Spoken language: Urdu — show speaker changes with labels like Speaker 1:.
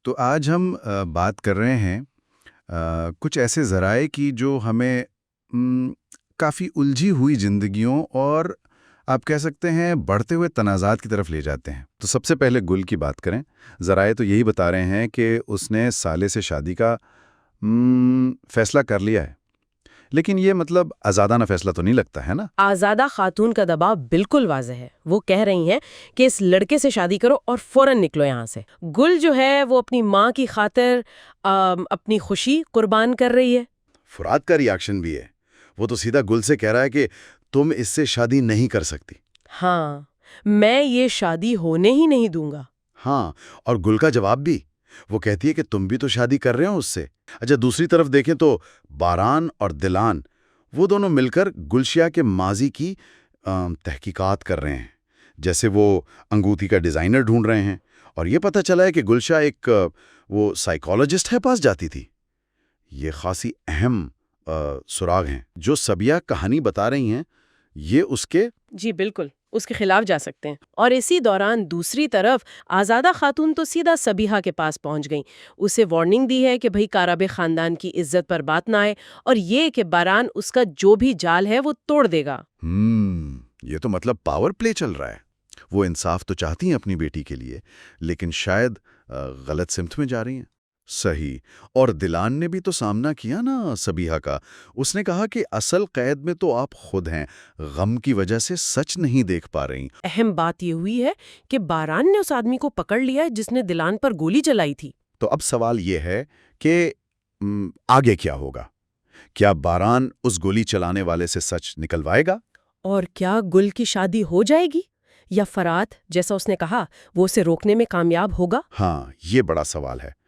Speaker 1: تو آج ہم بات کر رہے ہیں کچھ ایسے ذرائع کی جو ہمیں کافی الجھی ہوئی زندگیوں اور آپ کہہ سکتے ہیں بڑھتے ہوئے تنازعات کی طرف لے جاتے ہیں۔ تو سب سے پہلے گل کی بات کریں۔ ذرائع تو یہی بتا رہے ہیں کہ اس نے سالے سے شادی کا فیصلہ کر لیا ہے، لیکن یہ مطلب آزادانہ فیصلہ تو نہیں لگتا ہے نا؟
Speaker 2: آزادہ خاتون کا دباؤ بالکل واضح ہے۔ وہ کہہ رہی ہیں کہ اس لڑکے سے شادی کرو اور فوراً نکلو یہاں سے۔ گل جو ہے وہ اپنی ماں کی خاطر اپنی خوشی قربان کر رہی ہے۔
Speaker 3: فرات کا ری ایکشن بھی ہے۔ وہ تو سیدھا گل سے کہہ رہا ہے کہ تم اس سے شادی نہیں کر سکتی۔
Speaker 2: ہاں، میں یہ شادی ہونے ہی نہیں دوں گا۔
Speaker 3: ہاں، اور گل کا جواب بھی، وہ کہتی ہے کہ تم بھی تو شادی کر رہے ہو اس سے۔ اچھا، دوسری طرف دیکھیں تو باران اور دلان، وہ دونوں مل کر گلشیا کے ماضی کی تحقیقات کر رہے ہیں، جیسے وہ انگوٹھی کا ڈیزائنر ڈھونڈ رہے ہیں، اور یہ پتہ چلا ہے کہ گلشا ایک وہ سائیکالوجسٹ ہے پاس جاتی تھی۔ یہ خاصی اہم سراغ ہیں جو سبیہ کہانی بتا رہی ہیں، یہ اس کے
Speaker 2: جی بالکل، اس کے خلاف جا سکتے ہیں۔ اور اسی دوران دوسری طرف آزادہ خاتون تو سیدھا سبیحہ کے پاس پہنچ گئیں۔ اسے وارننگ دی ہے کہ بھئی کاراب خاندان کی عزت پر بات نہ آئے، اور یہ کہ باران اس کا جو بھی جال ہے وہ توڑ دے گا۔
Speaker 1: یہ تو مطلب پاور پلے چل رہا ہے۔ وہ انصاف تو چاہتی ہیں اپنی بیٹی کے لیے، لیکن شاید غلط سمت میں جا رہی ہیں۔ صحیح۔ اور دلان نے بھی تو سامنا کیا نا سبیحہ کا۔ اس نے کہا کہ اصل قید میں تو آپ خود ہیں، غم کی وجہ سے سچ نہیں دیکھ پا رہی۔
Speaker 2: اہم بات یہ ہوئی ہے کہ باران نے اس آدمی کو پکڑ لیا ہے جس نے دلان پر گولی چلائی تھی۔
Speaker 1: تو اب سوال یہ ہے کہ آگے کیا ہوگا؟ کیا باران اس گولی چلانے والے سے سچ نکلوائے گا؟
Speaker 2: اور کیا گل کی شادی ہو جائے گی، یا فرات جیسا اس نے کہا وہ اسے روکنے میں کامیاب ہوگا؟
Speaker 1: ہاں، یہ بڑا سوال ہے۔